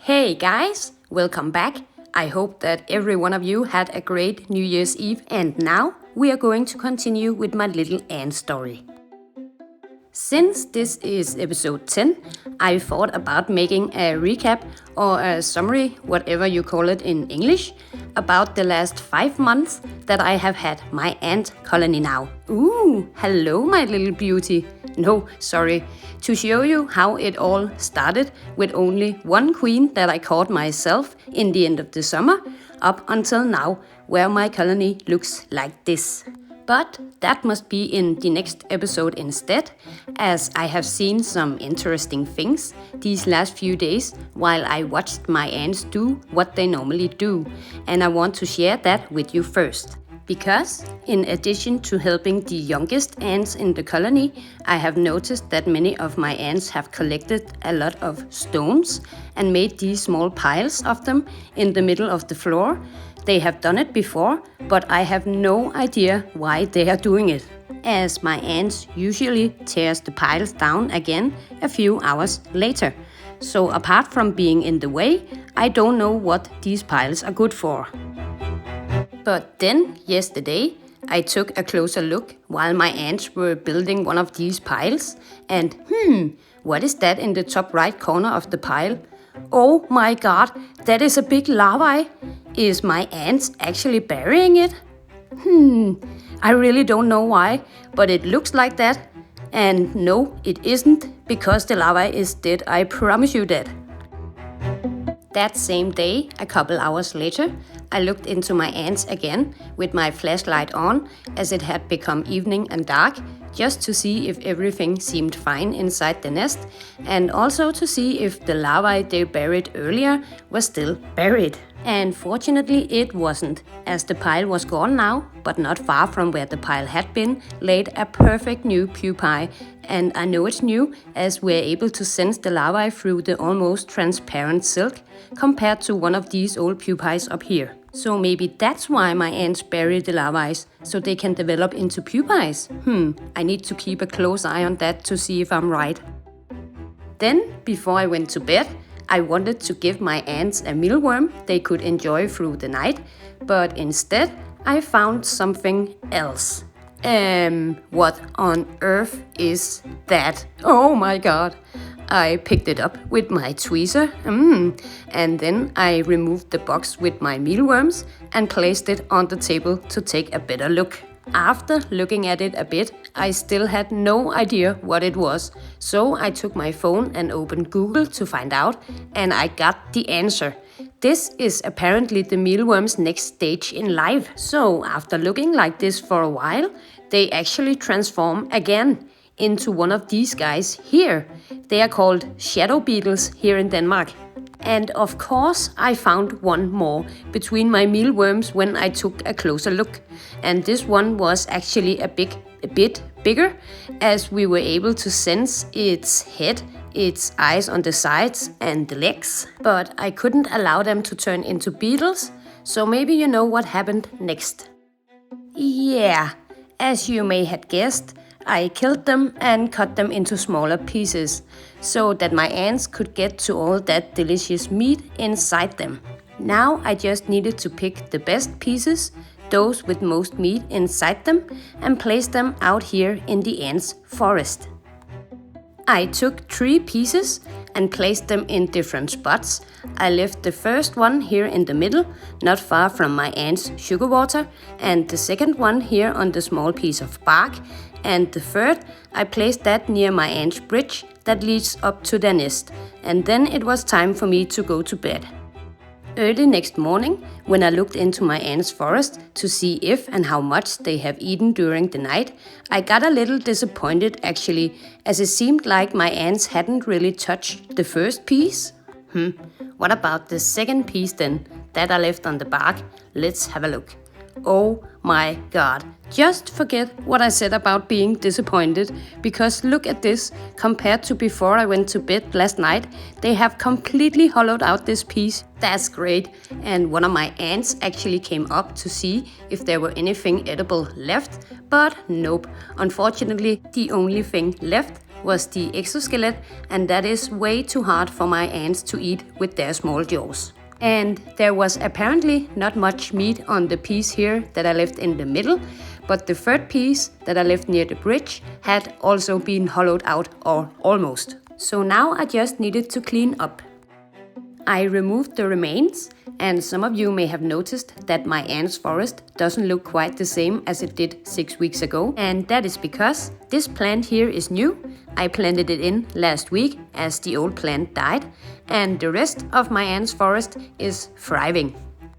Hey guys, welcome back. I hope that every one of you had a great New Year's Eve, and now we are going to continue with my little ant story. Since this is episode 10, I thought about making a recap or a summary, whatever you call it in English, about the last 5 months that I have had my ant colony now. Ooh, hello my little beauty. No, sorry, to show you how it all started with only one queen that I caught myself in the end of the summer, up until now, where my colony looks like this. But that must be in the next episode instead, as I have seen some interesting things these last few days while I watched my ants do what they normally do, and I want to share that with you first. Because, in addition to helping the youngest ants in the colony, I have noticed that many of my ants have collected a lot of stones and made these small piles of them in the middle of the floor. They have done it before, but I have no idea why they are doing it, as my ants usually tears the piles down again a few hours later. So apart from being in the way, I don't know what these piles are good for. But then, yesterday, I took a closer look while my ants were building one of these piles, and what is that in the top right corner of the pile? Oh my god, that is a big larvae! Is my ants actually burying it? I really don't know why, but it looks like that. And no, it isn't, because the larvae is dead, I promise you that. That same day, a couple hours later, I looked into my ants again with my flashlight on, as it had become evening and dark, just to see if everything seemed fine inside the nest, and also to see if the larvae they buried earlier was still buried. And fortunately it wasn't, as the pile was gone now, but not far from where the pile had been, laid a perfect new pupae. And I know it's new, as we're able to sense the larvae through the almost transparent silk, compared to one of these old pupae up here. So maybe that's why my ants bury the larvae, so they can develop into pupae. I need to keep a close eye on that to see if I'm right. Then, before I went to bed, I wanted to give my ants a mealworm they could enjoy through the night, but instead I found something else. What on earth is that? Oh my god! I picked it up with my tweezer, and then I removed the box with my mealworms and placed it on the table to take a better look. After looking at it a bit, I still had no idea what it was, so I took my phone and opened Google to find out, and I got the answer. This is apparently the mealworm's next stage in life. So after looking like this for a while, they actually transform again into one of these guys here. They are called shadow beetles here in Denmark. And of course, I found one more between my mealworms when I took a closer look. And this one was actually a bit bigger, as we were able to sense its head, its eyes on the sides and the legs. But I couldn't allow them to turn into beetles, so maybe you know what happened next. Yeah, as you may have guessed, I killed them and cut them into smaller pieces, so that my ants could get to all that delicious meat inside them. Now I just needed to pick the best pieces, those with most meat inside them, and place them out here in the ants' forest. I took 3 pieces and placed them in different spots. I left the first one here in the middle, not far from my ants' sugar water, and the second one here on the small piece of bark, and the third, I placed that near my ants' bridge that leads up to their nest, and then it was time for me to go to bed. Early next morning, when I looked into my ants' forest to see if and how much they have eaten during the night, I got a little disappointed actually, as it seemed like my ants hadn't really touched the first piece. What about the second piece then, that I left on the bark? Let's have a look. Oh my god, just forget what I said about being disappointed, because look at this, compared to before I went to bed last night, they have completely hollowed out this piece. That's great, and one of my ants actually came up to see if there were anything edible left, but nope, unfortunately the only thing left was the exoskeleton, and that is way too hard for my ants to eat with their small jaws. And there was apparently not much meat on the piece here that I left in the middle, but the third piece that I left near the bridge had also been hollowed out, or almost. So now I just needed to clean up. I removed the remains, and some of you may have noticed that my ants forest doesn't look quite the same as it did 6 weeks ago, and that is because this plant here is new. I planted it in last week as the old plant died, and the rest of my ants forest is thriving.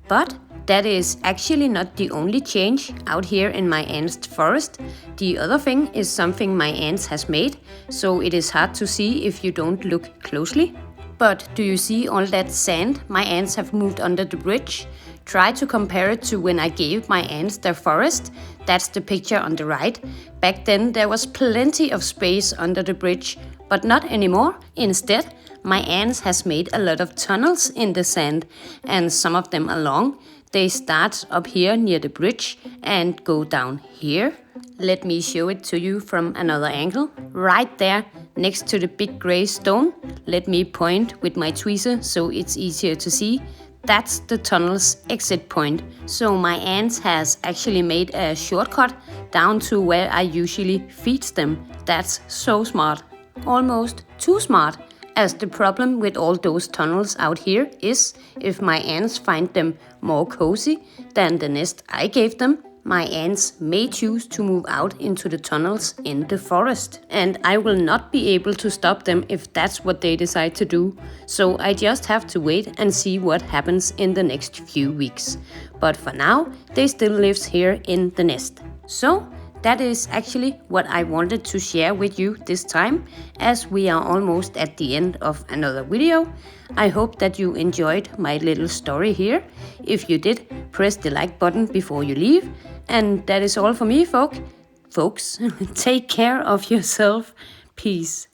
But that is actually not the only change out here in my ants forest. The other thing is something my ants has made, so it is hard to see if you don't look closely. But do you see all that sand my ants have moved under the bridge? Try to compare it to when I gave my ants their forest. That's the picture on the right. Back then there was plenty of space under the bridge, but not anymore. Instead, my ants has made a lot of tunnels in the sand, and some of them are long. They start up here near the bridge and go down here. Let me show it to you from another angle. Right there, next to the big grey stone. Let me point with my tweezer so it's easier to see. That's the tunnel's exit point. So my ants has actually made a shortcut down to where I usually feed them. That's so smart. Almost too smart. As the problem with all those tunnels out here is, if my ants find them more cozy than the nest I gave them, my ants may choose to move out into the tunnels in the forest. And I will not be able to stop them if that's what they decide to do. So I just have to wait and see what happens in the next few weeks. But for now, they still live here in the nest. So that is actually what I wanted to share with you this time, as we are almost at the end of another video. I hope that you enjoyed my little story here. If you did, press the like button before you leave. And that is all for me, folks. Take care of yourself. Peace.